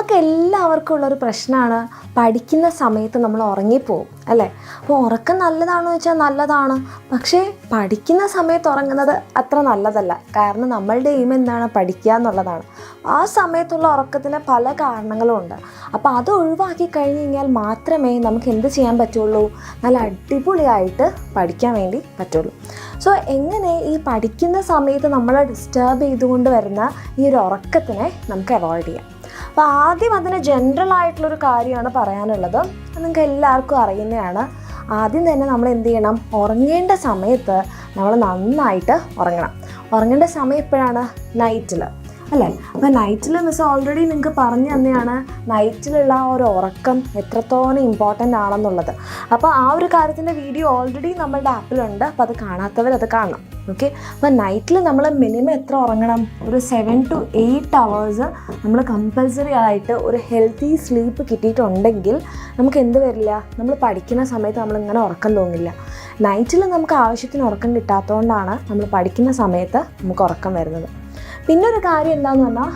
നമുക്കെല്ലാവർക്കും ഉള്ളൊരു പ്രശ്നമാണ് പഠിക്കുന്ന സമയത്ത് നമ്മൾ ഉറങ്ങിപ്പോവും അല്ലേ. അപ്പോൾ ഉറക്കം നല്ലതാണോ ചോദിച്ചാൽ നല്ലതാണ്, പക്ഷേ പഠിക്കുന്ന സമയത്ത് ഉറങ്ങുന്നത് അത്ര നല്ലതല്ല. കാരണം നമ്മളുടെ എയിം എന്താണ്? പഠിക്കുക എന്നുള്ളതാണ്. ആ സമയത്തുള്ള ഉറക്കത്തിന് പല കാരണങ്ങളും ഉണ്ട്. അപ്പോൾ അത് ഒഴിവാക്കി കഴിഞ്ഞ് കഴിഞ്ഞാൽ മാത്രമേ നമുക്ക് എന്ത് ചെയ്യാൻ പറ്റുള്ളൂ? നല്ല അടിപൊളിയായിട്ട് പഠിക്കാൻ വേണ്ടി പറ്റുള്ളൂ. സോ എങ്ങനെ ഈ പഠിക്കുന്ന സമയത്ത് നമ്മളെ ഡിസ്റ്റർബ് ചെയ്തുകൊണ്ട് വരുന്ന ഈ ഒരു ഉറക്കത്തിനെ നമുക്ക് അവോയ്ഡ് ചെയ്യാം? അപ്പോൾ ആദ്യം അതിന് ജനറൽ ആയിട്ടുള്ളൊരു കാര്യമാണ് പറയാനുള്ളത്. നിങ്ങൾക്ക് എല്ലാവർക്കും അറിയുന്നതാണ്. ആദ്യം തന്നെ നമ്മൾ എന്ത് ചെയ്യണം? ഉറങ്ങേണ്ട സമയത്ത് നമ്മൾ നന്നായിട്ട് ഉറങ്ങണം. ഉറങ്ങേണ്ട സമയം എപ്പോഴാണ്? നൈറ്റിൽ അല്ലേ. അപ്പോൾ നൈറ്റിൽ മിസ് ഓൾറെഡി നിങ്ങൾക്ക് പറഞ്ഞു തന്നെയാണ് നൈറ്റിലുള്ള ആ ഒരു ഉറക്കം എത്രത്തോളം ഇമ്പോർട്ടൻ്റ് ആണെന്നുള്ളത്. അപ്പോൾ ആ ഒരു കാര്യത്തിൻ്റെ വീഡിയോ ഓൾറെഡി നമ്മളുടെ ആപ്പിലുണ്ട്. അപ്പോൾ അത് കാണാത്തവരത് കാണണം. ഓക്കെ. അപ്പോൾ നൈറ്റിൽ നമ്മൾ മിനിമം എത്ര ഉറങ്ങണം? ഒരു 7 to 8 hours നമ്മൾ കമ്പൽസറി ആയിട്ട് ഒരു ഹെൽത്തി സ്ലീപ്പ് കിട്ടിയിട്ടുണ്ടെങ്കിൽ നമുക്ക് എന്ത് വരില്ല? നമ്മൾ പഠിക്കുന്ന സമയത്ത് നമ്മളിങ്ങനെ ഉറക്കം തോന്നില്ല. നൈറ്റിൽ നമുക്ക് ആവശ്യത്തിന് ഉറക്കം കിട്ടാത്തതുകൊണ്ടാണ് നമ്മൾ പഠിക്കുന്ന സമയത്ത് നമുക്ക് ഉറക്കം വരുന്നത്. പിന്നെ ഒരു കാര്യം എന്താണെന്ന് പറഞ്ഞാൽ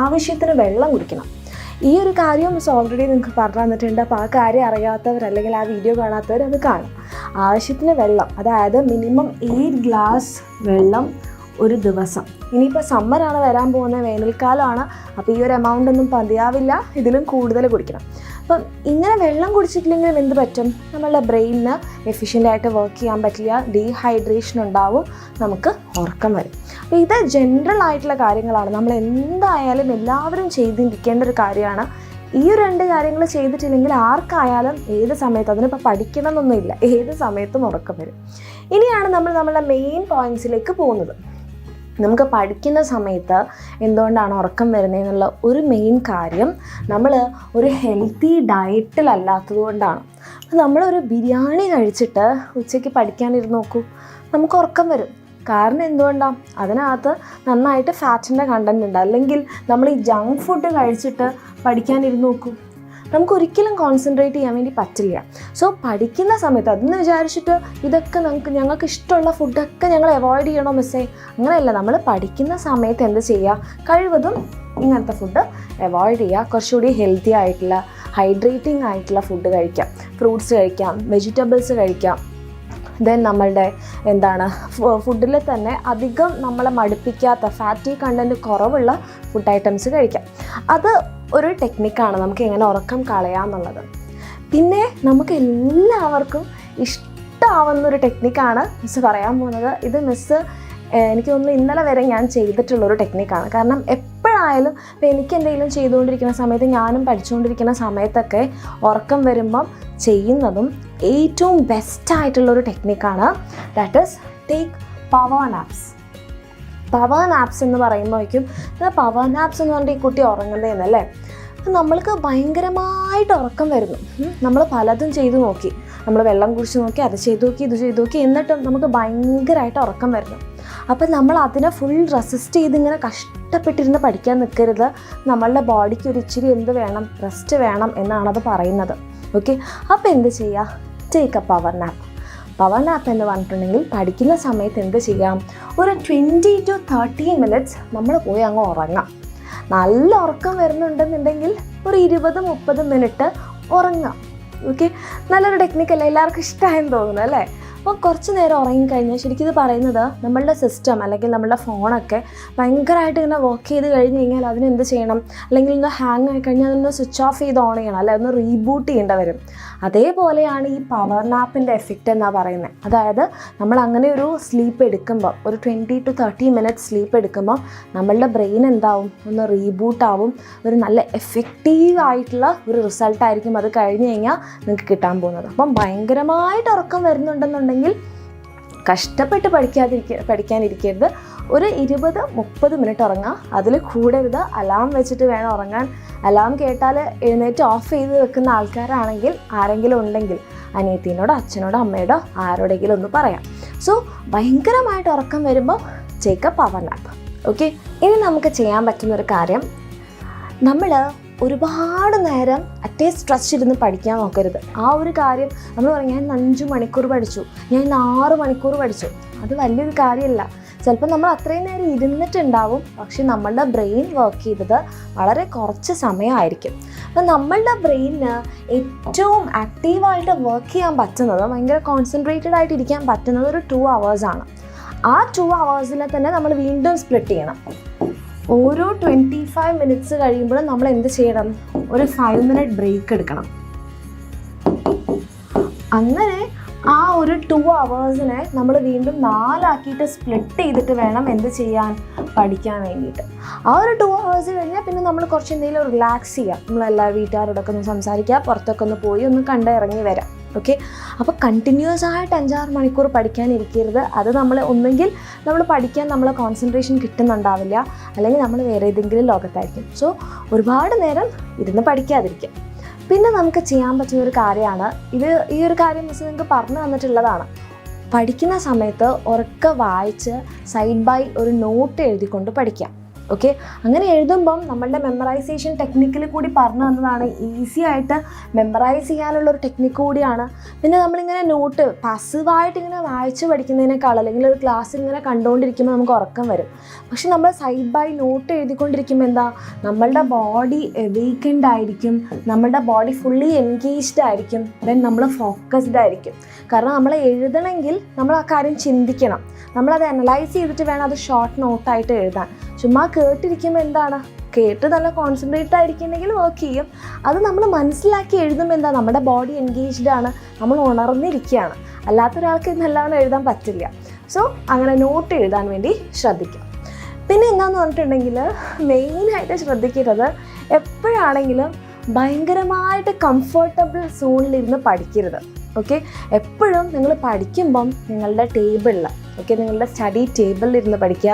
ആവശ്യത്തിന് വെള്ളം കുടിക്കണം. ഈ ഒരു കാര്യം മിസ് ഓൾറെഡി നിങ്ങൾക്ക് പറഞ്ഞു തന്നിട്ടുണ്ട്. അപ്പോൾ ആ കാര്യം അറിയാത്തവർ അല്ലെങ്കിൽ ആ വീഡിയോ കാണാത്തവർ അത് കാണും. ആവശ്യത്തിന് വെള്ളം, അതായത് മിനിമം 8 ഗ്ലാസ് വെള്ളം ഒരു ദിവസം. ഇനിയിപ്പോൾ സമ്മറാണ് വരാൻ പോകുന്നത്, വേനൽക്കാലമാണ്. അപ്പോൾ ഈ ഒരു എമൗണ്ട് ഒന്നും മതിയാവില്ല, ഇതിലും കൂടുതൽ കുടിക്കണം. അപ്പം ഇങ്ങനെ വെള്ളം കുടിച്ചിട്ടില്ലെങ്കിലും എന്ത് പറ്റും? നമ്മളുടെ ബ്രെയിനിന് എഫിഷ്യൻ്റായിട്ട് വർക്ക് ചെയ്യാൻ പറ്റില്ല, ഡീഹൈഡ്രേഷൻ ഉണ്ടാവും, നമുക്ക് ഉറക്കം വരും. അപ്പോൾ ഇത് ജനറൽ ആയിട്ടുള്ള കാര്യങ്ങളാണ്. നമ്മൾ എന്തായാലും എല്ലാവരും ചെയ്തിരിക്കേണ്ട ഒരു കാര്യമാണ്. ഈ 2 കാര്യങ്ങൾ ചെയ്തിട്ടില്ലെങ്കിൽ ആർക്കായാലും ഏത് സമയത്തും, അതിനിപ്പോൾ പഠിക്കണം എന്നൊന്നുമില്ല, ഏത് സമയത്തും ഉറക്കം വരും. ഇനിയാണ് നമ്മൾ നമ്മളുടെ മെയിൻ പോയിൻറ്റ്സിലേക്ക് പോകുന്നത്. നമുക്ക് പഠിക്കുന്ന സമയത്ത് എന്തുകൊണ്ടാണ് ഉറക്കം വരുന്നതെന്നുള്ള ഒരു മെയിൻ കാര്യം നമ്മൾ ഒരു ഹെൽത്തി ഡയറ്റിലല്ലാത്തത് കൊണ്ടാണ്. അപ്പോൾ നമ്മളൊരു ബിരിയാണി കഴിച്ചിട്ട് ഉച്ചയ്ക്ക് പഠിക്കാനിരുന്ന് നോക്കൂ, നമുക്ക് ഉറക്കം വരും. കാരണം എന്തുകൊണ്ടാണ്? അതിനകത്ത് നന്നായിട്ട് ഫാറ്റിൻ്റെ കണ്ടൻറ് ഉണ്ട്. അല്ലെങ്കിൽ നമ്മൾ ഈ ജങ്ക് ഫുഡ് കഴിച്ചിട്ട് പഠിക്കാനിരുന്ന് നോക്കൂ, നമുക്കൊരിക്കലും കോൺസെൻട്രേറ്റ് ചെയ്യാൻ വേണ്ടി പറ്റില്ല. സോ പഠിക്കുന്ന സമയത്ത് അതെന്ന് വിചാരിച്ചിട്ട് ഇതൊക്കെ ഞങ്ങൾക്ക് ഇഷ്ടമുള്ള ഫുഡൊക്കെ ഞങ്ങൾ അവോയ്ഡ് ചെയ്യണോ മിസ്സേ? അങ്ങനെയല്ല. നമ്മൾ പഠിക്കുന്ന സമയത്ത് എന്ത് ചെയ്യുക? കഴിവതും ഇങ്ങനത്തെ ഫുഡ് അവോയ്ഡ് ചെയ്യുക. കുറച്ചുകൂടി ഹെൽത്തി ആയിട്ടുള്ള ഹൈഡ്രേറ്റിംഗ് ആയിട്ടുള്ള ഫുഡ് കഴിക്കാം. ഫ്രൂട്ട്സ് കഴിക്കാം, വെജിറ്റബിൾസ് കഴിക്കാം. ദെൻ നമ്മളുടെ ഫുഡിൽ തന്നെ അധികം നമ്മളെ മടുപ്പിക്കാത്ത ഫാറ്റി കണ്ടൻറ്റ് കുറവുള്ള ഫുഡ് ഐറ്റംസ് കഴിക്കാം. അത് ഒരു ടെക്നിക്കാണ് നമുക്ക് എങ്ങനെ ഉറക്കം കളയാമെന്നുള്ളത്. പിന്നെ നമുക്ക് എല്ലാവർക്കും ഇഷ്ടമാവുന്നൊരു ടെക്നിക്കാണ് മിസ്സ് പറയാൻ പോകുന്നത്. ഇത് മിസ്സ് എനിക്ക് തോന്നുന്നു ഇന്നലെ വരെ ഞാൻ ചെയ്തിട്ടുള്ളൊരു ടെക്നിക്കാണ്. കാരണം എപ്പോഴായാലും ഇപ്പോൾ എനിക്ക് എന്തെങ്കിലും ചെയ്തുകൊണ്ടിരിക്കുന്ന സമയത്ത്, ഞാനും പഠിച്ചുകൊണ്ടിരിക്കുന്ന സമയത്തൊക്കെ ഉറക്കം വരുമ്പം ചെയ്യുന്നതും ഏറ്റവും ബെസ്റ്റായിട്ടുള്ളൊരു ടെക്നിക്കാണ്. That is take power naps. Power naps എന്ന് പറയുമ്പോഴേക്കും പവർ നാപ്സ് എന്ന് പറഞ്ഞിട്ട് ഈ കുട്ടി ഉറങ്ങുന്നതെന്നല്ലേ. അപ്പം നമ്മൾക്ക് ഭയങ്കരമായിട്ട് ഉറക്കം വരുന്നു. നമ്മൾ പലതും ചെയ്തു നോക്കി, നമ്മൾ വെള്ളം കുടിച്ച് നോക്കി, അത് ചെയ്തു നോക്കി, ഇത് ചെയ്തു നോക്കി, എന്നിട്ടും നമുക്ക് ഭയങ്കരമായിട്ട് ഉറക്കം വരുന്നു. അപ്പം നമ്മൾ അതിനെ ഫുൾ റെസിസ്റ്റ് ചെയ്ത് ഇങ്ങനെ കഷ്ടപ്പെട്ടിരുന്ന് പഠിക്കാൻ നിൽക്കരുത്. നമ്മളുടെ ബോഡിക്ക് ഒരു ഇച്ചിരി എന്ത് വേണം? റെസ്റ്റ് വേണം എന്നാണത് പറയുന്നത്. ഓക്കെ. അപ്പോൾ എന്ത് ചെയ്യുക? Take A power nap. Power nap എന്ന് പറഞ്ഞിട്ടുണ്ടെങ്കിൽ പഠിക്കുന്ന സമയത്ത് എന്ത് ചെയ്യാം? ഒരു 20 to 30 minutes നമ്മൾ പോയി അങ്ങ് ഉറങ്ങാം. നല്ല ഉറക്കം വരുന്നുണ്ടെന്നുണ്ടെങ്കിൽ ഒരു 20-30 മിനിറ്റ് ഉറങ്ങാം. ഓക്കെ. നല്ലൊരു ടെക്നിക്കല്ലേ? എല്ലാവർക്കും ഇഷ്ടമായെന്ന് തോന്നുന്നു അല്ലേ? അപ്പോൾ കുറച്ച് നേരം ഉറങ്ങിക്കഴിഞ്ഞാൽ ശരിക്കും ഇത് പറയുന്നത് നമ്മളുടെ സിസ്റ്റം അല്ലെങ്കിൽ നമ്മളുടെ ഫോണൊക്കെ ഭയങ്കരമായിട്ട് ഇങ്ങനെ വർക്ക് ചെയ്ത് കഴിഞ്ഞ് കഴിഞ്ഞാൽ അതിനെന്ത് ചെയ്യണം? അല്ലെങ്കിൽ ഒന്ന് ഹാങ് ആയി കഴിഞ്ഞാൽ അതൊന്ന് സ്വിച്ച് ഓഫ് ചെയ്ത് ഓൺ ചെയ്യണം, അല്ലെ ഒന്ന് റീബൂട്ട് ചെയ്യേണ്ട വരും. അതേപോലെയാണ് ഈ പവർ നാപ്പിൻ്റെ എഫക്റ്റ് എന്നാണ് പറയുന്നത്. അതായത് നമ്മൾ അങ്ങനെ ഒരു സ്ലീപ്പ് എടുക്കുമ്പോൾ, ഒരു 20 to 30 minutes സ്ലീപ്പ് എടുക്കുമ്പോൾ നമ്മളുടെ ബ്രെയിൻ എന്താവും? ഒന്ന് റീബൂട്ടാവും. ഒരു നല്ല എഫക്റ്റീവ് ആയിട്ടുള്ള ഒരു റിസൾട്ടായിരിക്കും അത് കഴിഞ്ഞ് കഴിഞ്ഞാൽ നിങ്ങൾക്ക് കിട്ടാൻ പോകുന്നത്. അപ്പം ഭയങ്കരമായിട്ട് ഉറക്കം വരുന്നുണ്ടെന്നുണ്ടെങ്കിൽ കഷ്ടപ്പെട്ട് പഠിക്കാനിരിക്കരുത്. ഒരു 20-30 മിനിറ്റ് ഉറങ്ങുക, അതിൽ കൂടരുത്. അലാം വെച്ചിട്ട് വേണം ഉറങ്ങാൻ. അലാം കേട്ടാൽ എഴുന്നേറ്റ് ഓഫ് ചെയ്ത് വെക്കുന്ന ആൾക്കാരാണെങ്കിൽ ആരെങ്കിലും ഉണ്ടെങ്കിൽ അനിയത്തിനോടോ അച്ഛനോടോ അമ്മയോടോ ആരോടെങ്കിലും ഒന്ന് പറയാം. സോ ഭയങ്കരമായിട്ട് ഉറക്കം വരുമ്പോൾ take A power nap. Okay. ഇനി നമുക്ക് ചെയ്യാൻ പറ്റുന്നൊരു കാര്യം, നമ്മൾ ഒരുപാട് നേരം അറ്റേ സ്ട്രെസ് ഇരുന്ന് പഠിക്കാൻ നോക്കരുത്. ആ ഒരു കാര്യം നമ്മൾ പറയും, ഞാൻ 5 മണിക്കൂർ പഠിച്ചു, ഞാൻ 6 മണിക്കൂർ പഠിച്ചു, അത് വലിയൊരു കാര്യമല്ല. ചിലപ്പോൾ നമ്മൾ അത്രയും നേരം ഇരുന്നിട്ടുണ്ടാവും, പക്ഷെ നമ്മളുടെ ബ്രെയിൻ വർക്ക് ചെയ്തത് വളരെ കുറച്ച് സമയമായിരിക്കും. അപ്പം നമ്മളുടെ ബ്രെയിനിന് ഏറ്റവും ആക്റ്റീവായിട്ട് വർക്ക് ചെയ്യാൻ പറ്റുന്നത്, ഭയങ്കര കോൺസെൻട്രേറ്റഡ് ആയിട്ട് ഇരിക്കാൻ പറ്റുന്നത് ഒരു 2 hours. ആ 2 hours തന്നെ നമ്മൾ വീണ്ടും സ്പ്ലിറ്റ് ചെയ്യണം. ഓരോ 25 minutes കഴിയുമ്പോഴും നമ്മൾ എന്ത് ചെയ്യണം? ഒരു 5 minute ബ്രേക്ക് എടുക്കണം. അങ്ങനെ ആ ഒരു 2 hours നമ്മൾ വീണ്ടും 4 ആക്കിയിട്ട് സ്പ്ലിറ്റ് ചെയ്തിട്ട് വേണം എന്ത് ചെയ്യാൻ? പഠിക്കാൻ വേണ്ടിയിട്ട്. ആ ഒരു 2 hours കഴിഞ്ഞാൽ പിന്നെ നമ്മൾ കുറച്ച് എന്തെങ്കിലും റിലാക്സ് ചെയ്യാം. നമ്മളെല്ലാ വീട്ടുകാരോടൊക്കെ ഒന്ന് സംസാരിക്കുക, പുറത്തൊക്കെ ഒന്ന് പോയി ഒന്ന് കണ്ടിറങ്ങി വരാം. ഓക്കെ, അപ്പോൾ കണ്ടിന്യൂസ് ആയിട്ട് 5-6 മണിക്കൂർ പഠിക്കാനിരിക്കരുത്. അത് നമ്മൾ ഒന്നെങ്കിൽ നമ്മൾ പഠിക്കാൻ നമ്മളെ കോൺസെൻട്രേഷൻ കിട്ടുന്നുണ്ടാവില്ല, അല്ലെങ്കിൽ നമ്മൾ വേറെ ഏതെങ്കിലും ലോകത്തായിരിക്കും. സോ ഒരുപാട് നേരം ഇരുന്ന് പഠിക്കാതിരിക്കുക. പിന്നെ നമുക്ക് ചെയ്യാൻ പറ്റുന്നൊരു കാര്യമാണ് ഈ ഒരു കാര്യം മിസ് നിങ്ങൾക്ക് പറഞ്ഞു തന്നിട്ടുള്ളതാണ്. പഠിക്കുന്ന സമയത്ത് ഉറക്കെ വായിച്ച് സൈഡ് ബൈ ഒരു നോട്ട് എഴുതിക്കൊണ്ട് പഠിക്കാം. ഓക്കെ, അങ്ങനെ എഴുതുമ്പം നമ്മളുടെ മെമ്മറൈസേഷൻ ടെക്നിക്കിൽ കൂടി പറഞ്ഞു തന്നതാണ്. ഈസി ആയിട്ട് മെമ്മറൈസ് ചെയ്യാനുള്ളൊരു ടെക്നിക്ക് കൂടിയാണ്. പിന്നെ നമ്മളിങ്ങനെ നോട്ട് പാസീവായിട്ട് ഇങ്ങനെ വായിച്ച് പഠിക്കുന്നതിനേക്കാൾ, അല്ലെങ്കിൽ ഒരു ക്ലാസ്സിൽ ഇങ്ങനെ കണ്ടുകൊണ്ടിരിക്കുമ്പോൾ നമുക്ക് ഉറക്കം വരും. പക്ഷെ നമ്മൾ സൈഡ് ബൈ നോട്ട് എഴുതിക്കൊണ്ടിരിക്കുമ്പോൾ എന്താ, നമ്മളുടെ ബോഡി എവേക്കൻഡ് ആയിരിക്കും, നമ്മളുടെ ബോഡി ഫുള്ളി എൻഗേജ്ഡ് ആയിരിക്കും, ദെൻ നമ്മൾ ഫോക്കസ്ഡ് ആയിരിക്കും. കാരണം നമ്മൾ എഴുതണമെങ്കിൽ നമ്മൾ ആ കാര്യം ചിന്തിക്കണം, നമ്മളത് അനലൈസ് ചെയ്തിട്ട് വേണം അത് ഷോർട്ട് നോട്ടായിട്ട് എഴുതാൻ. ചുമ്മാ കേട്ടിരിക്കുമ്പോൾ എന്താണ്, കേട്ട് നല്ല കോൺസെൻട്രേറ്റ് ആയിരിക്കുന്നെങ്കിൽ വർക്ക് ചെയ്യും. അത് നമ്മൾ മനസ്സിലാക്കി എഴുതുമ്പോൾ എന്താ, നമ്മുടെ ബോഡി എൻഗേജ്ഡ് ആണ്, നമ്മൾ ഉണർന്നിരിക്കുകയാണ്. അല്ലാത്തൊരാൾക്ക് ഇന്നെല്ലാം എഴുതാൻ പറ്റില്ല. സോ അങ്ങനെ നോട്ട് എഴുതാൻ വേണ്ടി ശ്രദ്ധിക്കാം. പിന്നെ എന്താണെന്ന് പറഞ്ഞിട്ടുണ്ടെങ്കിൽ മെയിനായിട്ട് ശ്രദ്ധിക്കുന്നത്, എപ്പോഴാണെങ്കിലും ഭയങ്കരമായിട്ട് കംഫർട്ടബിൾ സോണിലിരുന്ന് പഠിക്കരുത്. ഓക്കെ, എപ്പോഴും നിങ്ങൾ പഠിക്കുമ്പം നിങ്ങളുടെ ടേബിളിൽ, ഓക്കെ, നിങ്ങളുടെ സ്റ്റഡി ടേബിളിലിരുന്ന് പഠിക്കുക.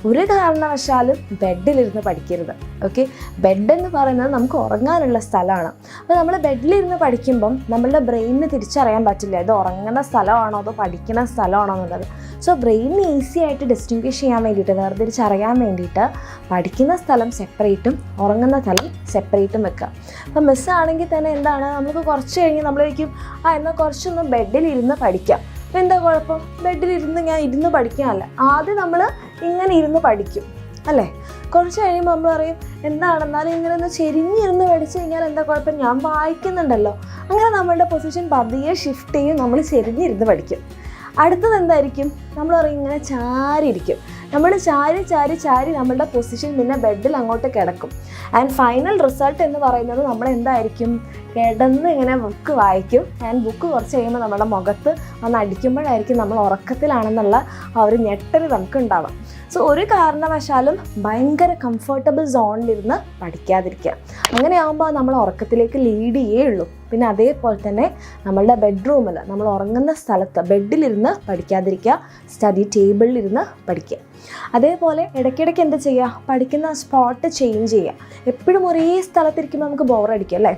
ഒരു കാരണവശാലും ബെഡിലിരുന്ന് പഠിക്കരുത്. ഓക്കെ, ബെഡ് എന്ന് പറയുന്നത് നമുക്ക് ഉറങ്ങാനുള്ള സ്ഥലമാണ്. അപ്പോൾ നമ്മൾ ബെഡിലിരുന്ന് പഠിക്കുമ്പം നമ്മളുടെ ബ്രെയിനിന് തിരിച്ചറിയാൻ പറ്റില്ല ഇത് ഉറങ്ങുന്ന സ്ഥലമാണോ അതോ പഠിക്കുന്ന സ്ഥലമാണോ എന്നുള്ളത്. സോ ബ്രെയിനിന് ഈസി ആയിട്ട് ഡിസ്റ്റിങ്വിഷ് ചെയ്യാൻ വേണ്ടിയിട്ട്, വേർതിരിച്ചറിയാൻ വേണ്ടിയിട്ട് പഠിക്കുന്ന സ്ഥലം സെപ്പറേറ്റും ഉറങ്ങുന്ന സ്ഥലം സെപ്പറേറ്റും വെക്കുക. അപ്പോൾ മിസ്സാണെങ്കിൽ തന്നെ എന്താണ്, നമുക്ക് കുറച്ച് കഴിഞ്ഞ് നമ്മളേക്കും എന്നാൽ കുറച്ചൊന്ന് ബെഡിലിരുന്ന് പഠിക്കാം. അപ്പോൾ എന്താ കുഴപ്പം, ബെഡിലിരുന്ന് ഞാൻ ഇരുന്ന് പഠിക്കാനല്ല, ആദ്യം നമ്മൾ ഇങ്ങനെ ഇരുന്ന് പഠിക്കും അല്ലേ. കുറച്ച് കഴിയുമ്പോൾ നമ്മൾ പറയും എന്താണെന്നാലും ഇങ്ങനെ ഒന്ന് ചെരിഞ്ഞിരുന്ന് പഠിച്ചു കഴിഞ്ഞാൽ എന്താ കുഴപ്പം, ഞാൻ വായിക്കുന്നുണ്ടല്ലോ. അങ്ങനെ നമ്മളുടെ പൊസിഷൻ പതിയെ ഷിഫ്റ്റ് ചെയ്യും, നമ്മൾ ചെരിഞ്ഞിരുന്ന് പഠിക്കും. അടുത്തത് എന്തായിരിക്കും, നമ്മൾ പറയും ഇങ്ങനെ ചാരിയിരിക്കും. നമ്മൾ ചാരി ചാരി ചാരി നമ്മളുടെ പൊസിഷൻ പിന്നെ ബെഡിൽ അങ്ങോട്ട് കിടക്കും. ആൻഡ് ഫൈനൽ റിസൾട്ട് എന്ന് പറയുന്നത് നമ്മൾ എന്തായിരിക്കും, കിടന്ന് ഇങ്ങനെ ബുക്ക് വായിക്കും. ആൻഡ് ബുക്ക് കുറച്ച് കഴിയുമ്പോൾ നമ്മുടെ മുഖത്ത് വന്ന് അടിക്കുമ്പോഴായിരിക്കും നമ്മൾ ഉറക്കത്തിലാണെന്നുള്ള ആ ഒരു ഞെട്ടൽ നമുക്ക് ഉണ്ടാവാം. സോ ഒരു കാരണവശാലും ഭയങ്കര കംഫർട്ടബിൾ സോണിലിരുന്ന് പഠിക്കാതിരിക്കുക. അങ്ങനെയാകുമ്പോൾ നമ്മൾ ഉറക്കത്തിലേക്ക് ലീഡ് ചെയ്യുകയുള്ളൂ. പിന്നെ അതേപോലെ തന്നെ നമ്മളുടെ ബെഡ്റൂമിൽ, നമ്മൾ ഉറങ്ങുന്ന സ്ഥലത്ത് ബെഡിലിരുന്ന് പഠിക്കാതിരിക്കുക, സ്റ്റഡി ടേബിളിലിരുന്ന് പഠിക്കുക. അതേപോലെ ഇടയ്ക്കിടയ്ക്ക് എന്ത് ചെയ്യുക, പഠിക്കുന്ന സ്പോട്ട് ചേഞ്ച് ചെയ്യുക. എപ്പോഴും ഒരേ സ്ഥലത്തിരിക്കുമ്പോൾ നമുക്ക് ബോറടിക്കും അല്ലേ.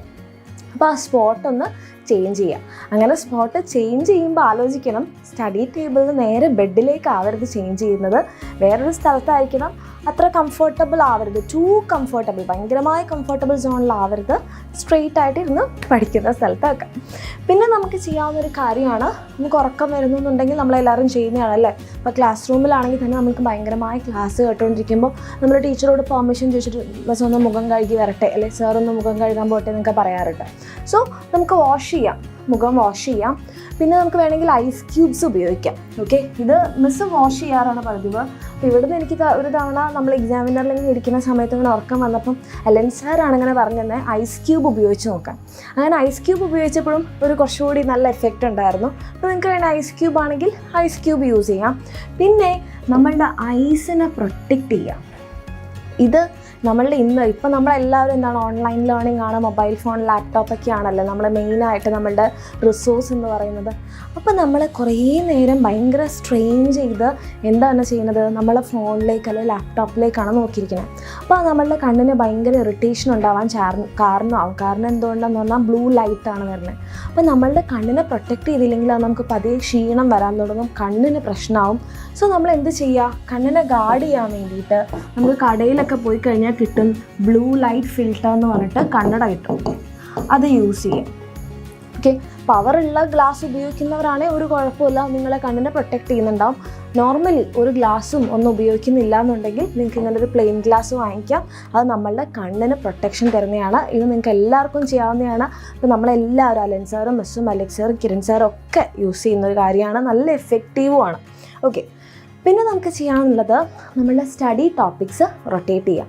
അപ്പോൾ ആ സ്പോട്ടൊന്ന് ചേഞ്ച് ചെയ്യുക. അങ്ങനെ സ്പോട്ട് ചേഞ്ച് ചെയ്യുമ്പോൾ ആലോചിക്കണം, സ്റ്റഡി ടേബിളിൽ നേരെ ബെഡിലേക്ക് ആവരുത് ചേഞ്ച് ചെയ്യുന്നത്, വേറൊരു സ്ഥലത്തായിരിക്കണം. അത്ര കംഫർട്ടബിൾ ആവരുത്, ടൂ കംഫർട്ടബിൾ, ഭയങ്കരമായ കംഫർട്ടബിൾ സോണിലാവരുത്, സ്ട്രെയിറ്റ് ആയിട്ട് ഇരുന്ന് പഠിക്കുന്ന സ്ഥലത്തൊക്കെ. പിന്നെ നമുക്ക് ചെയ്യാവുന്നൊരു കാര്യമാണ്, നമുക്ക് ഉറക്കം വരുന്നുണ്ടെങ്കിൽ നമ്മളെല്ലാവരും ചെയ്യുന്നതാണല്ലേ. ഇപ്പോൾ ക്ലാസ് റൂമിലാണെങ്കിൽ തന്നെ നമുക്ക് ഭയങ്കരമായ ക്ലാസ് കേട്ടുകൊണ്ടിരിക്കുമ്പോൾ നമ്മൾ ടീച്ചറോട് പെർമിഷൻ ചോദിച്ചിട്ട് ബസ് ഒന്ന് മുഖം കഴുകി വരട്ടെ, അല്ലെങ്കിൽ സാർ ഒന്ന് മുഖം കഴുകാൻ പോട്ടെ എന്നൊക്കെ പറയാറുണ്ട്. സോ നമുക്ക് വാഷ് ചെയ്യാം, മുഖം വാഷ് ചെയ്യാം. പിന്നെ നമുക്ക് വേണമെങ്കിൽ ഐസ് ക്യൂബ്സ് ഉപയോഗിക്കാം. ഓക്കെ, ഇത് മിസ് വാഷ് ചെയ്യാറാണ് പതിവ്. അപ്പോൾ ഇവിടുന്ന് എനിക്ക് ഒരു തവണ നമ്മൾ എക്സാമിനറിലെങ്കിൽ ഇരിക്കുന്ന സമയത്ത് ഇങ്ങനെ ഉറക്കം വന്നപ്പം അലൻ സാറാണ് അങ്ങനെ പറഞ്ഞു തന്നെ ഐസ് ക്യൂബ് ഉപയോഗിച്ച് നോക്കാം. അങ്ങനെ ഐസ് ക്യൂബ് ഉപയോഗിച്ചപ്പോഴും ഒരു കുറച്ചുകൂടി നല്ല എഫക്റ്റ് ഉണ്ടായിരുന്നു. അപ്പോൾ നിങ്ങൾക്ക് വേണ്ട ഐസ് ക്യൂബ് ആണെങ്കിൽ ഐസ് ക്യൂബ് യൂസ് ചെയ്യാം. പിന്നെ നമ്മളുടെ ഐസിനെ പ്രൊട്ടക്റ്റ് ചെയ്യാം. ഇത് നമ്മളുടെ ഇപ്പം നമ്മളെല്ലാവരും എന്താണ്, ഓൺലൈൻ ലേണിംഗ് ആണ്, മൊബൈൽ ഫോൺ, ലാപ്ടോപ്പൊക്കെ ആണല്ലോ നമ്മൾ മെയിനായിട്ട് നമ്മളുടെ റിസോഴ്സ് എന്ന് പറയുന്നത്. അപ്പോൾ നമ്മൾ കുറേ നേരം ഭയങ്കര സ്ട്രെയിൻ ചെയ്ത് എന്താണ് ചെയ്യുന്നത്, നമ്മളെ ഫോണിലേക്ക് അല്ലെങ്കിൽ ലാപ്ടോപ്പിലേക്കാണ് നോക്കിയിരിക്കുന്നത്. അപ്പോൾ നമ്മളുടെ കണ്ണിന് ഭയങ്കര ഇറിറ്റേഷൻ ഉണ്ടാവാൻ കാരണമാവും. കാരണം എന്തുകൊണ്ടാണെന്ന് പറഞ്ഞാൽ ബ്ലൂ ലൈറ്റാണ് വരുന്നത്. അപ്പോൾ നമ്മളുടെ കണ്ണിനെ പ്രൊട്ടക്റ്റ് ചെയ്തില്ലെങ്കിൽ അത് നമുക്ക് പതിയെ ക്ഷീണം വരാൻ തുടങ്ങും, കണ്ണിന് പ്രശ്നമാവും. സോ നമ്മൾ എന്ത് ചെയ്യുക, കണ്ണിനെ ഗാർഡ് ചെയ്യാൻ വേണ്ടിയിട്ട് നമുക്ക് കടയിലൊക്കെ പോയി കഴിഞ്ഞാൽ കിട്ടും ബ്ലൂ ലൈറ്റ് ഫിൽറ്റർ എന്ന് പറഞ്ഞിട്ട് കണ്ണട കിട്ടും, അത് യൂസ് ചെയ്യും. ഓക്കെ, പവറുള്ള ഗ്ലാസ് ഉപയോഗിക്കുന്നവരാണെങ്കിൽ ഒരു കുഴപ്പമില്ല, നിങ്ങളെ കണ്ണിനെ പ്രൊട്ടക്റ്റ് ചെയ്യുന്നുണ്ടാവും. നോർമലി ഒരു ഗ്ലാസ്സും ഒന്നും ഉപയോഗിക്കുന്നില്ല എന്നുണ്ടെങ്കിൽ നിങ്ങൾക്ക് ഇങ്ങനെ ഒരു പ്ലെയിൻ ഗ്ലാസ് വാങ്ങിക്കാം. അത് നമ്മളുടെ കണ്ണിന് പ്രൊട്ടക്ഷൻ തരുന്നതാണ്. ഇത് നിങ്ങൾക്ക് എല്ലാവർക്കും ചെയ്യാവുന്നതാണ്. ഇപ്പോൾ നമ്മളെല്ലാവരും അലൻ സാറും മിസ്സും അലക്സ് സാറും കിരൺ സാറും ഒക്കെ യൂസ് ചെയ്യുന്ന ഒരു കാര്യമാണ്. നല്ല എഫക്റ്റീവുമാണ്. ഓക്കെ, പിന്നെ നമുക്ക് ചെയ്യാനുള്ളത് നമ്മളുടെ സ്റ്റഡി ടോപ്പിക്സ് റൊട്ടേറ്റ് ചെയ്യാം.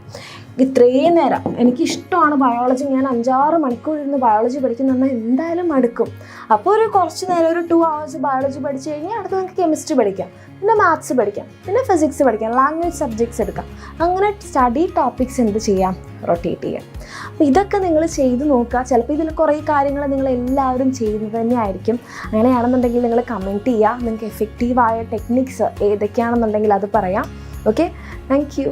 ഇത്രയും നേരം എനിക്കിഷ്ടമാണ് ബയോളജി, ഞാൻ 5-6 മണിക്കൂർ ഇരുന്ന് ബയോളജി പഠിക്കുന്ന എന്തായാലും മടുക്കും. അപ്പോൾ ഒരു കുറച്ച് നേരം ഒരു 2 hours ബയോളജി പഠിച്ചു കഴിഞ്ഞാൽ അടുത്ത് നമുക്ക് കെമിസ്ട്രി പഠിക്കാം, പിന്നെ മാത്സ് പഠിക്കാം, പിന്നെ ഫിസിക്സ് പഠിക്കാം, ലാംഗ്വേജ് സബ്ജക്ട്സ് എടുക്കാം. അങ്ങനെ സ്റ്റഡി ടോപ്പിക്സ് എന്ത് ചെയ്യാം, റൊട്ടേറ്റ് ചെയ്യാം. അപ്പോൾ ഇതൊക്കെ നിങ്ങൾ ചെയ്ത് നോക്കുക. ചിലപ്പോൾ ഇതിൽ കുറേ കാര്യങ്ങൾ നിങ്ങൾ എല്ലാവരും ചെയ്യുന്നത് തന്നെ ആയിരിക്കും. അങ്ങനെയാണെന്നുണ്ടെങ്കിൽ നിങ്ങൾ കമൻറ്റ് ചെയ്യുക. നിങ്ങൾക്ക് എഫക്റ്റീവായ ടെക്നിക്സ് ഏതൊക്കെയാണെന്നുണ്ടെങ്കിൽ അത് പറയാം. Okay, thank you.